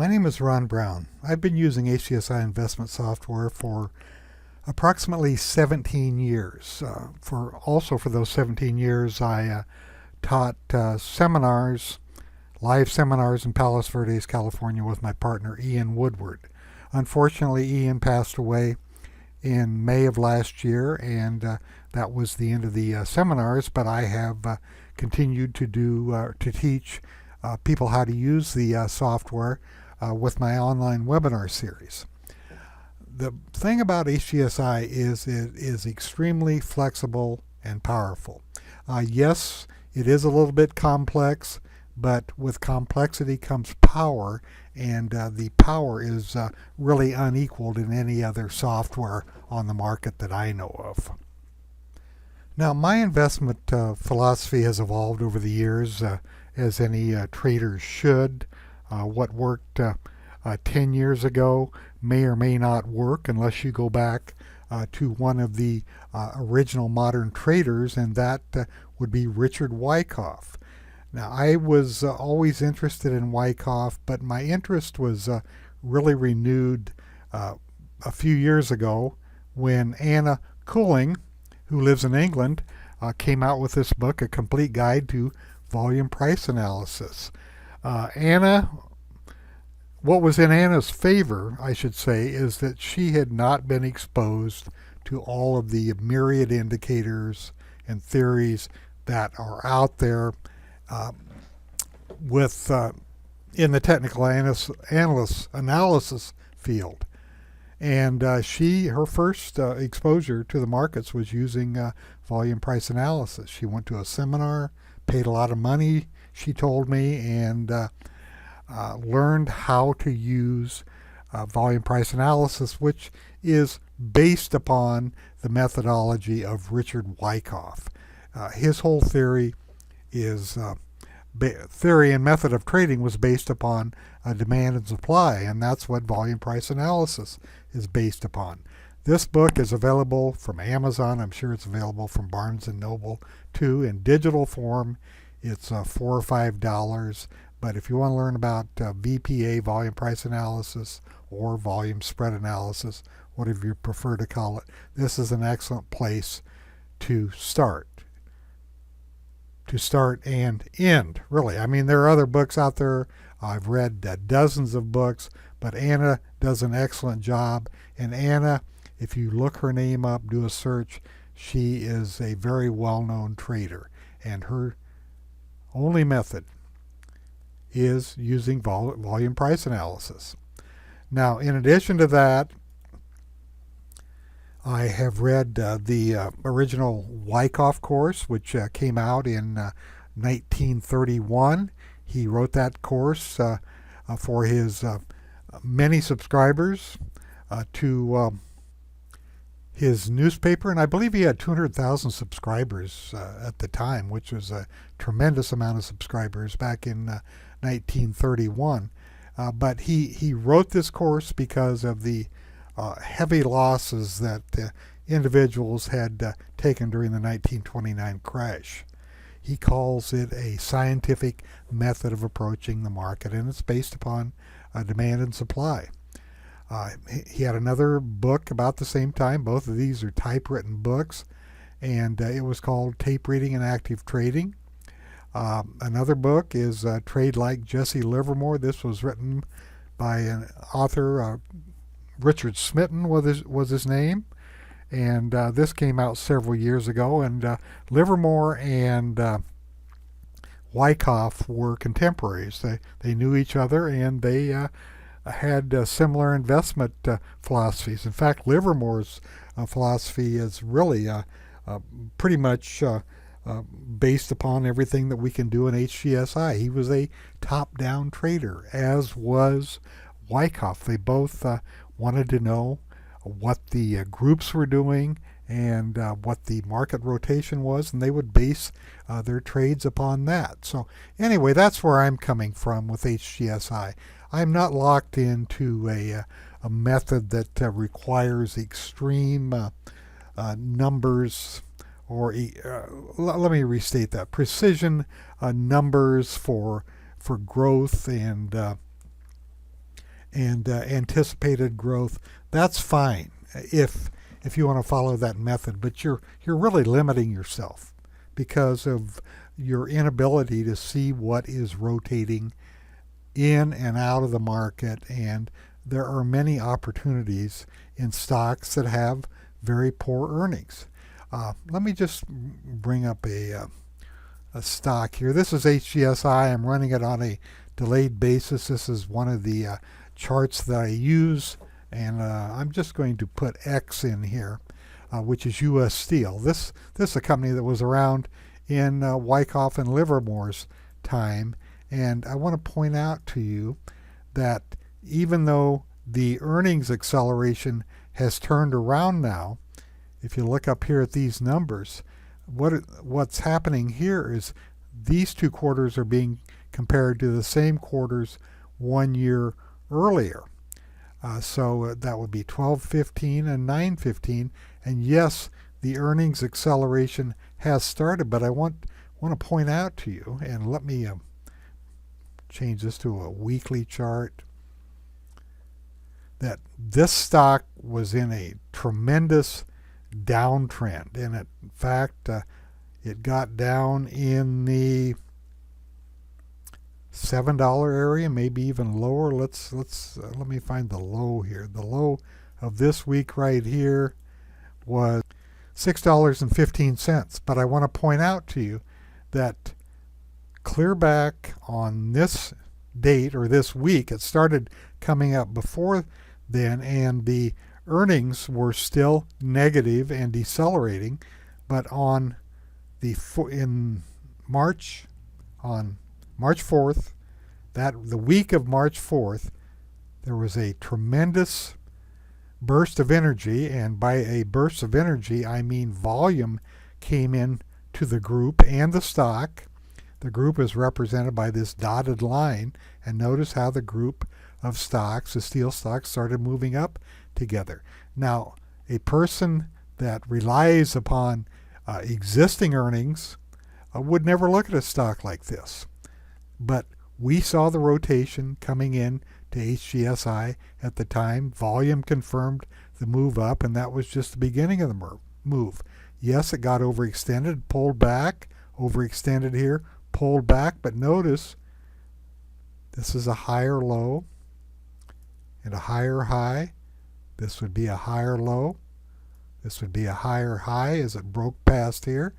My name is Ron Brown. I've been using HGSI investment software for approximately 17 years. For those 17 years, I taught live seminars in Palos Verdes, California, with my partner Ian Woodward. Unfortunately, Ian passed away in May of last year, and that was the end of the seminars. But I have continued to teach people how to use the software with my online webinar series. The thing about HGSI is it is extremely flexible and powerful. Yes, it is a little bit complex, but with complexity comes power, and the power is really unequaled in any other software on the market that I know of. Now, my investment philosophy has evolved over the years, as any trader should. What worked 10 years ago may or may not work unless you go back to one of the original modern traders, and that would be Richard Wyckoff. Now, I was always interested in Wyckoff, but my interest was really renewed a few years ago when Anna Cooling, who lives in England, came out with this book, A Complete Guide to Volume Price Analysis. What was in Anna's favor, I should say, is that she had not been exposed to all of the myriad indicators and theories that are out there in the technical analysis field. And her first exposure to the markets was using volume price analysis. She went to a seminar, paid a lot of money, she told me, and learned how to use volume price analysis, which is based upon the methodology of Richard Wyckoff. His whole theory and method of trading was based upon demand and supply, and that's what volume price analysis is based upon. This book is available from Amazon. I'm sure it's available from Barnes & Noble too in digital form. It's $4 or $5, but if you want to learn about VPA, volume price analysis, or volume spread analysis, whatever you prefer to call it, this is an excellent place to start. To start and end, really. I mean, there are other books out there. I've read dozens of books, but Anna does an excellent job. And Anna, if you look her name up, do a search, she is a very well-known trader. And her only method is using volume price analysis. Now, in addition to that, I have read the original Wyckoff course, which came out in 1931. He wrote that course for his many subscribers to his newspaper, and I believe he had 200,000 subscribers at the time, which was a tremendous amount of subscribers back in 1931. But he wrote this course because of the heavy losses that individuals had taken during the 1929 crash. He calls it a scientific method of approaching the market, and it's based upon demand and supply. He had another book about the same time. Both of these are typewritten books, and it was called Tape Reading and Active Trading. Another book is Trade Like Jesse Livermore. This was written by an author, Richard Smitten was his name, and this came out several years ago, and Livermore and Wyckoff were contemporaries. They knew each other, and they had similar investment philosophies. In fact, Livermore's philosophy is really pretty much based upon everything that we can do in HGSI. He was a top-down trader, as was Wyckoff. They both wanted to know what the groups were doing and what the market rotation was, and they would base their trades upon that. So anyway, that's where I'm coming from with HGSI. I'm not locked into a method that requires extreme numbers, or let me restate that, precision numbers for growth and and anticipated growth, that's fine if you want to follow that method, but you're really limiting yourself because of your inability to see what is rotating in and out of the market, and there are many opportunities in stocks that have very poor earnings. Let me just bring up a stock here. This is HGSI. I'm running it on a delayed basis. This is one of the charts that I use, and I'm just going to put X in here, which is U.S. Steel. This is a company that was around in Wyckoff and Livermore's time, and I want to point out to you that even though the earnings acceleration has turned around now, if you look up here at these numbers, what's happening here is these two quarters are being compared to the same quarters 1 year earlier. So that would be 12.15 and 9.15. And yes, the earnings acceleration has started, but I want to point out to you, and let me change this to a weekly chart, that this stock was in a tremendous downtrend, and in fact it got down in the $7 area, maybe even lower. Let me find the low here. The low of this week right here was $6.15. But I want to point out to you that clear back on this date or this week, it started coming up before then, and the earnings were still negative and decelerating. But on on March 4th, the week of March 4th, there was a tremendous burst of energy, and by a burst of energy, I mean volume came in to the group and the stock. The group is represented by this dotted line, and notice how the group of stocks, the steel stocks, started moving up together. Now, a person that relies upon existing earnings would never look at a stock like this. But we saw the rotation coming in to HGSI at the time. Volume confirmed the move up, and that was just the beginning of the move. Yes, it got overextended, pulled back, overextended here, pulled back, but notice this is a higher low and a higher high. This would be a higher low. This would be a higher high as it broke past here,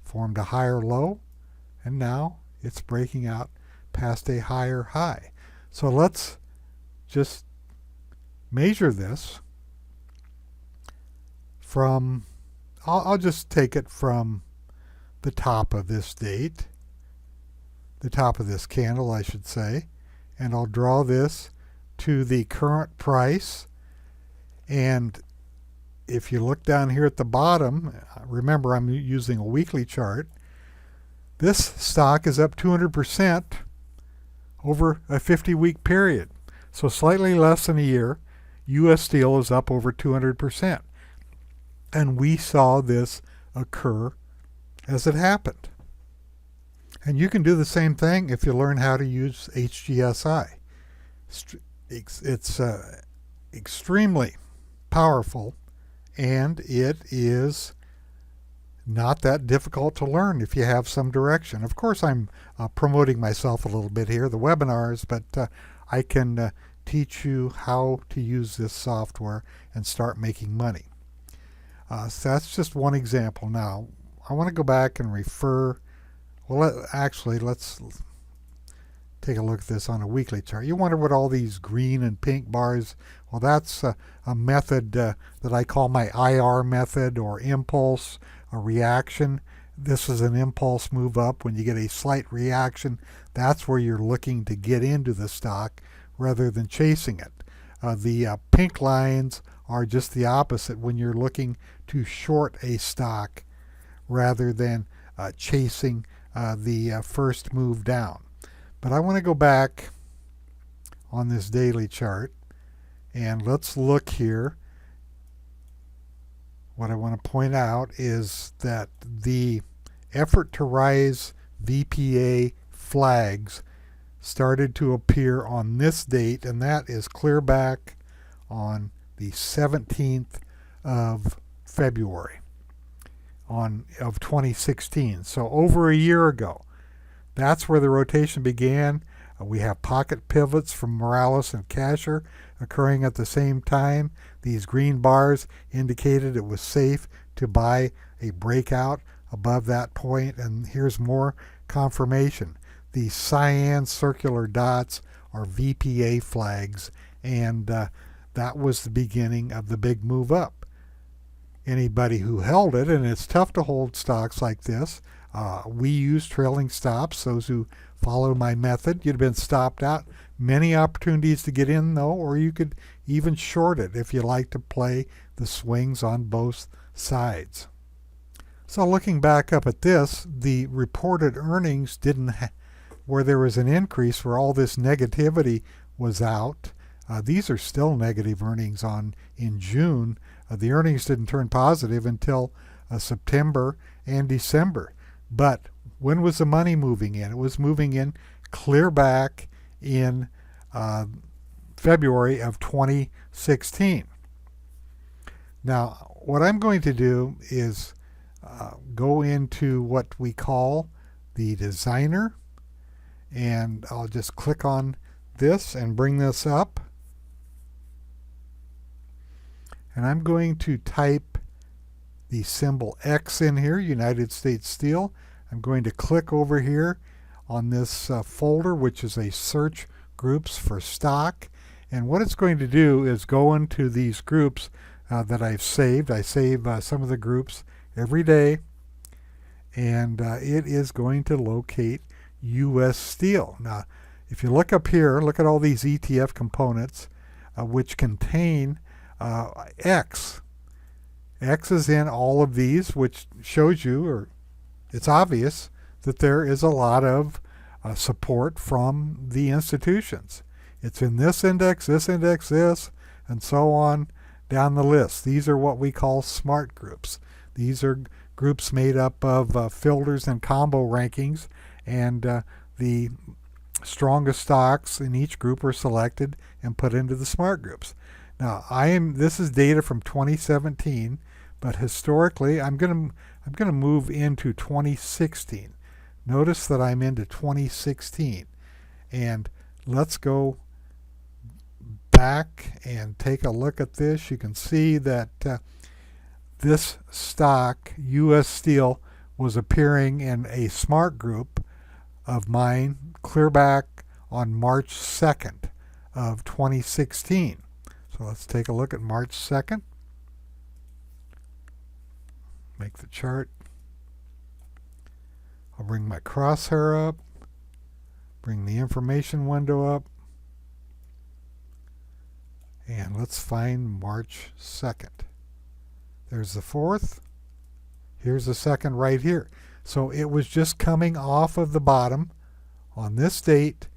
formed a higher low, and now it's breaking out past a higher high. So let's just measure this from, I'll just take it from the top of this date, the top of this candle, I should say, and I'll draw this to the current price. And if you look down here at the bottom, remember I'm using a weekly chart, this stock is up 200% over a 50-week period. So slightly less than a year, U.S. Steel is up over 200%. And we saw this occur as it happened. And you can do the same thing if you learn how to use HGSI. It's extremely powerful, and it is not that difficult to learn if you have some direction. Of course, I'm promoting myself a little bit here, the webinars, but I can teach you how to use this software and start making money. So that's just one example. Now, I want to go back and refer, well, actually, let's take a look at this on a weekly chart. You wonder what all these green and pink bars, well, that's a method that I call my IR method, or impulse, a reaction. This is an impulse move up. When you get a slight reaction, that's where you're looking to get into the stock rather than chasing it. The pink lines are just the opposite, when you're looking to short a stock rather than chasing the first move down. But I want to go back on this daily chart, and let's look here. What I want to point out is that the effort to rise VPA flags started to appear on this date, and that is clear back on the 17th of February of 2016. So over a year ago. That's where the rotation began. We have pocket pivots from Morales and Casher occurring at the same time. These green bars indicated it was safe to buy a breakout above that point, and here's more confirmation. These cyan circular dots are VPA flags, and that was the beginning of the big move up. Anybody who held it, and it's tough to hold stocks like this, we use trailing stops. Those who follow my method, you'd have been stopped out. Many opportunities to get in though, or you could even short it if you like to play the swings on both sides. So looking back up at this, the reported earnings didn't where there was an increase, where all this negativity was out. These are still negative earnings in June. The earnings didn't turn positive until September and December. But when was the money moving in? It was moving in clear back in February of 2016. Now, what I'm going to do is go into what we call the designer, and I'll just click on this and bring this up. And I'm going to type the symbol X in here, United States Steel. I'm going to click over here on this folder, which is a search groups for stock. And what it's going to do is go into these groups that I've saved. I save some of the groups every day. And it is going to locate U.S. Steel. Now, if you look up here, look at all these ETF components which contain X. X is in all of these, which shows you, or it's obvious, that there is a lot of support from the institutions. It's in this index, this, and so on down the list. These are what we call smart groups. These are groups made up of filters and combo rankings, and the strongest stocks in each group are selected and put into the smart groups. Now, this is data from 2017, but historically, I'm going to move into 2016. Notice that I'm into 2016, and let's go back and take a look at this. You can see that this stock, U.S. Steel, was appearing in a smart group of mine clear back on March 2nd of 2016. So let's take a look at March 2nd. Make the chart. I'll bring my crosshair up, bring the information window up, and let's find March 2nd. There's the 4th. Here's the 2nd right here. So it was just coming off of the bottom. On this date,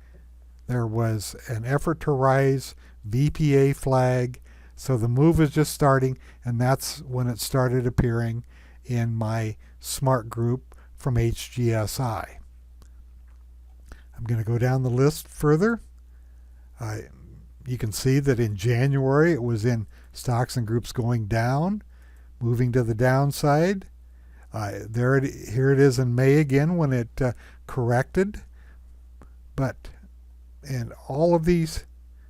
there was an effort to rise, VPA flag. So the move is just starting, and that's when it started appearing in my smart group from HGSI. I'm going to go down the list further. You can see that in January it was in stocks and groups going down, moving to the downside. Here it is in May again when it corrected. But in all of these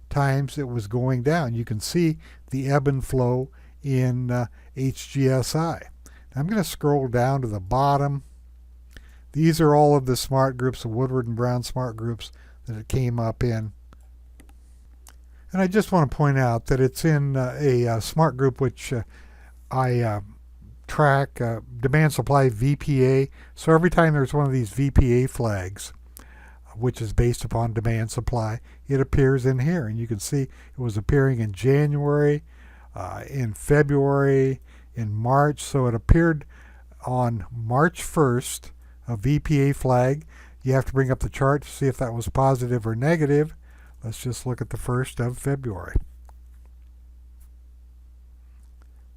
times it was going down. You can see the ebb and flow in HGSI. I'm going to scroll down to the bottom. These are all of the smart groups, the Woodward and Brown smart groups that it came up in. And I just want to point out that it's in a smart group which I track, demand supply VPA. So every time there's one of these VPA flags, which is based upon demand supply, it appears in here. And you can see it was appearing in January, in February, in March. So it appeared on March 1st, a VPA flag. You have to bring up the chart to see if that was positive or negative. Let's just look at the 1st of February.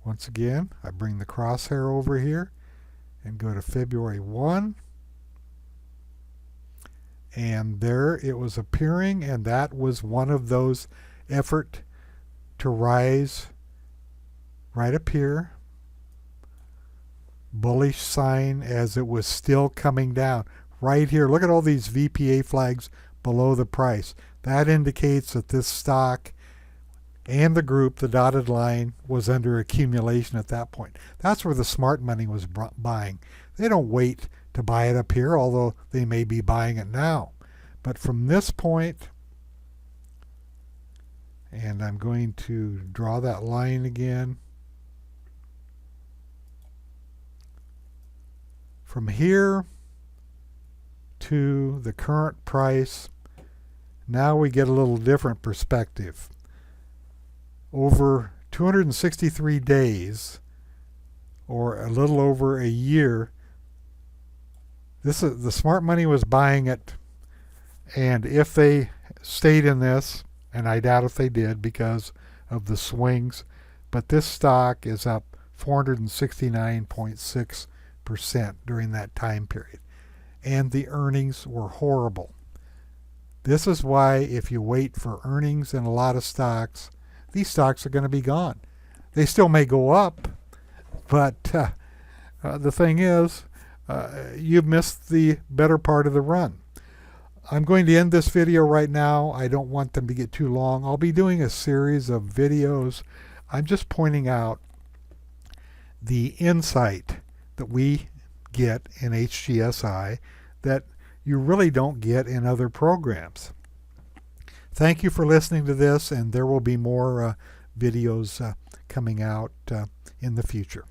Once again, I bring the crosshair over here and go to February 1. And there it was appearing, and that was one of those effort to rise right up here. Bullish sign as it was still coming down. Right here, look at all these VPA flags below the price. That indicates that this stock and the group, the dotted line, was under accumulation at that point. That's where the smart money was buying. They don't wait to buy it up here, although they may be buying it now. But from this point, and I'm going to draw that line again. From here to the current price, now we get a little different perspective. Over 263 days, or a little over a year, the smart money was buying it, and if they stayed in this, and I doubt if they did because of the swings, but this stock is up 469.6% during that time period. And the earnings were horrible. This is why if you wait for earnings in a lot of stocks, these stocks are going to be gone. They still may go up, but the thing is, you've missed the better part of the run. I'm going to end this video right now. I don't want them to get too long. I'll be doing a series of videos. I'm just pointing out the insight that we get in HGSI that you really don't get in other programs. Thank you for listening to this, and there will be more videos coming out in the future.